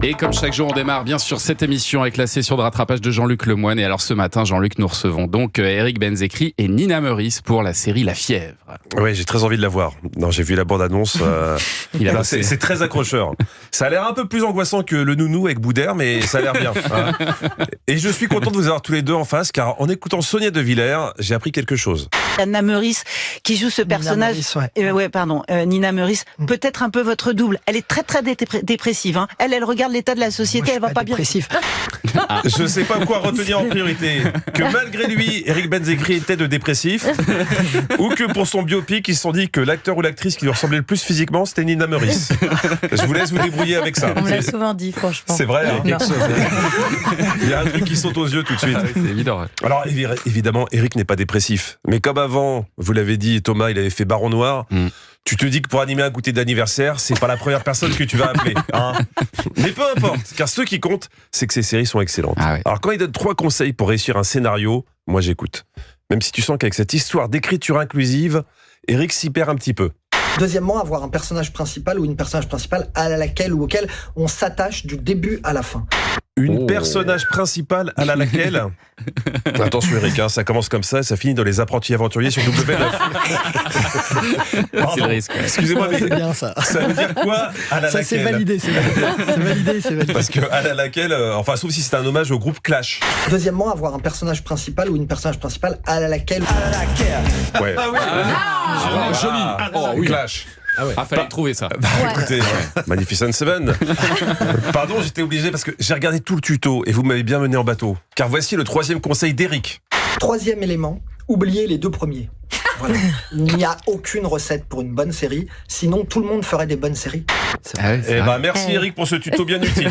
Et comme chaque jour, on démarre bien sûr cette émission avec la session de rattrapage de Jean-Luc Lemoyne. Et alors ce matin, Jean-Luc, nous recevons donc Eric Benzekri et Nina Meurice pour la série La Fièvre. Oui, j'ai très envie de la voir. Non, j'ai vu la bande-annonce. C'est très accrocheur. Ça a l'air un peu plus angoissant que le nounou avec Boudère, mais ça a l'air bien. Hein. Et je suis content de vous avoir tous les deux en face, car en écoutant Sonia De Villers, j'ai appris quelque chose. Nina Meurice qui joue ce personnage. Nina Meurice, peut-être un peu votre double. Elle est très très dépressive. Hein. Elle regarde l'état de la société, elle va pas bien. Je sais pas quoi retenir en priorité. Que malgré lui, Eric Benzekri était de dépressif, ou que pour son biopic, ils se sont dit que l'acteur ou l'actrice qui lui ressemblait le plus physiquement, c'était Nina Meurice. Je vous laisse vous débrouiller avec ça. On me l'a souvent dit, franchement. C'est vrai, hein, quelque chose. Il y a un truc qui saute aux yeux tout de suite. C'est évident. Ouais. Alors évidemment, Eric n'est pas dépressif. Mais comme avant, vous l'avez dit, Thomas, il avait fait Baron Noir. Tu te dis que pour animer un goûter d'anniversaire, c'est pas la première personne que tu vas appeler. Hein. Mais peu importe, car ce qui compte, c'est que ces séries sont excellentes. Ah ouais. Alors quand il donne 3 conseils pour réussir un scénario, moi j'écoute. Même si tu sens qu'avec cette histoire d'écriture inclusive, Eric s'y perd un petit peu. Deuxièmement, avoir un personnage principal ou une personnage principale à laquelle ou auquel on s'attache du début à la fin. Une personnage principale à laquelle Attention Eric, hein, ça commence comme ça, ça finit dans Les Apprentis Aventuriers sur W9. C'est le risque. Excusez-moi, mais C'est bien ça. ça veut dire quoi à la Ça laquelle c'est validé. C'est validé. Parce que à la laquelle, enfin sauf si c'est un hommage au groupe Clash. Deuxièmement, avoir un personnage principal ou une personnage principale à laquelle. Ouais. Joli. Oui. Clash. Fallait le trouver ça. Écoutez, Magnificent Seven. Pardon, j'étais obligé parce que j'ai regardé tout le tuto et vous m'avez bien mené en bateau. Car voici le 3e conseil d'Eric. 3e élément, oubliez les 2 premiers. Voilà. Il n'y a aucune recette pour une bonne série, sinon tout le monde ferait des bonnes séries. Merci Eric pour ce tuto bien utile.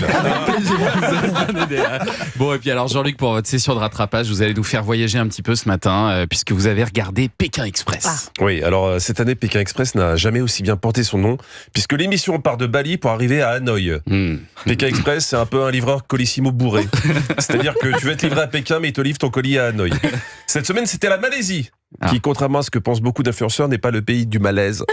Bon, et puis alors Jean-Luc, pour votre session de rattrapage, vous allez nous faire voyager un petit peu ce matin, puisque vous avez regardé Pékin Express. Oui, alors cette année, Pékin Express n'a jamais aussi bien porté son nom, puisque l'émission part de Bali pour arriver à Hanoï. Pékin Express, c'est un peu un livreur colissimo bourré. C'est-à-dire que tu vas être livré à Pékin, mais il te livre ton colis à Hanoï. Cette semaine, c'était la Malaisie, qui, contrairement à ce que pensent beaucoup d'influenceurs, n'est pas le pays du malaise.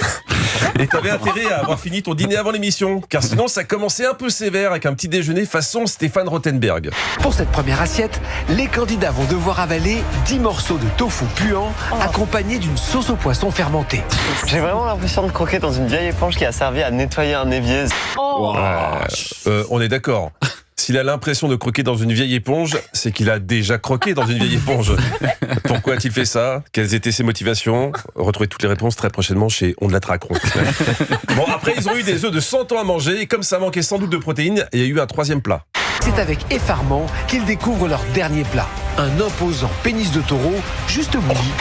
Et t'avais intérêt à avoir fini ton dîner avant l'émission, car sinon ça commençait un peu sévère avec un petit déjeuner façon Stéphane Rothenberg. Pour cette première assiette, les candidats vont devoir avaler 10 morceaux de tofu puant accompagnés d'une sauce au poisson fermentée. J'ai vraiment l'impression de croquer dans une vieille éponge qui a servi à nettoyer un évier. On est d'accord. S'il a l'impression de croquer dans une vieille éponge, c'est qu'il a déjà croqué dans une vieille éponge. Pourquoi a-t-il fait ça? Quelles étaient ses motivations? Retrouvez toutes les réponses très prochainement chez On de la Traqueron. Bon, après, ils ont eu des œufs de 100 ans à manger, et comme ça manquait sans doute de protéines, il y a eu un 3e plat. C'est avec effarement qu'ils découvrent leur dernier plat. Un imposant pénis de taureau, juste bouilli.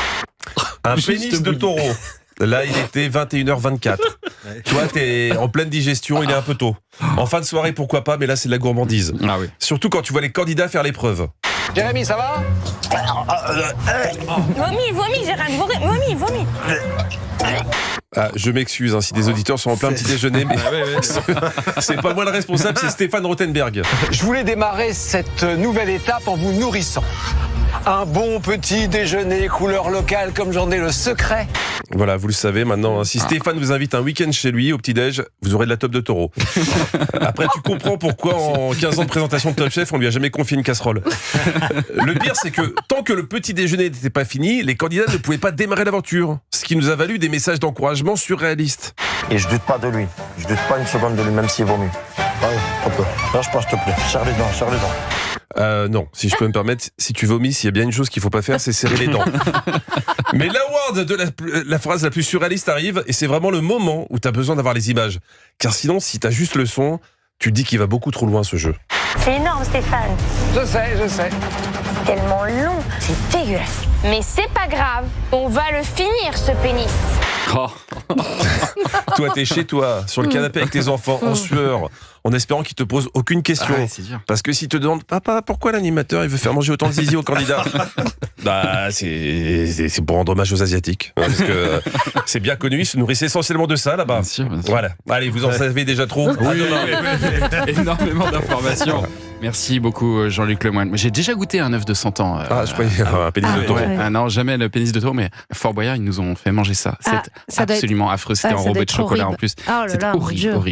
Un pénis de taureau. Là, il était 21h24. Toi, t'es en pleine digestion, il est un peu tôt. En fin de soirée, pourquoi pas, mais là, c'est de la gourmandise. Ah oui. Surtout quand tu vois les candidats faire l'épreuve. Jérémy, ça va? Vomi, Gérald, vomi. Ah, je m'excuse hein, si des auditeurs sont en plein petit déjeuner, mais c'est pas moi le responsable, c'est Stéphane Rothenberg. Je voulais démarrer cette nouvelle étape en vous nourrissant. Un bon petit déjeuner couleur locale comme j'en ai le secret. Voilà, vous le savez maintenant, hein, si Stéphane vous invite un week-end chez lui au petit-déj, vous aurez de la top de taureau. Après, tu comprends pourquoi en 15 ans de présentation de Top Chef, on lui a jamais confié une casserole. Le pire, c'est que tant que le petit déjeuner n'était pas fini, les candidats ne pouvaient pas démarrer l'aventure. Ce qui nous a valu des messages d'encouragement surréalistes. Et je doute pas de lui. Je doute pas une seconde de lui, même s'il vaut mieux. Allez, hop, lâche pas, s'il te plaît. Serre les dents. Non, si je peux me permettre, si tu vomis, s'il y a bien une chose qu'il faut pas faire, c'est serrer les dents. Mais l'award de la phrase la plus surréaliste arrive, et c'est vraiment le moment où tu as besoin d'avoir les images. Car sinon, si tu as juste le son, tu te dis qu'il va beaucoup trop loin ce jeu. C'est énorme, Stéphane. Je sais. C'est tellement long, c'est dégueulasse. Mais c'est pas grave, on va le finir, ce pénis. Toi, t'es chez toi, sur le canapé avec tes enfants, en sueur, en espérant qu'ils te posent aucune question. C'est dur. Parce que s'ils te demandent, papa, pourquoi l'animateur il veut faire manger autant de zizi aux candidats? Bah, c'est pour rendre hommage aux Asiatiques. Parce que c'est bien connu, ils se nourrissent essentiellement de ça là-bas. Bien sûr. Voilà. Allez, vous en savez déjà trop. Oui. Énormément d'informations. Merci beaucoup Jean-Luc Lemoyne. J'ai déjà goûté un œuf de 100 ans. Je croyais un pénis de taureau. Ah non, jamais le pénis de taureau, mais Fort Boyard, ils nous ont fait manger ça. C'est absolument affreux. C'était en enrobé de chocolat en plus. Oh là C'est là, mon horrible, Dieu. horrible.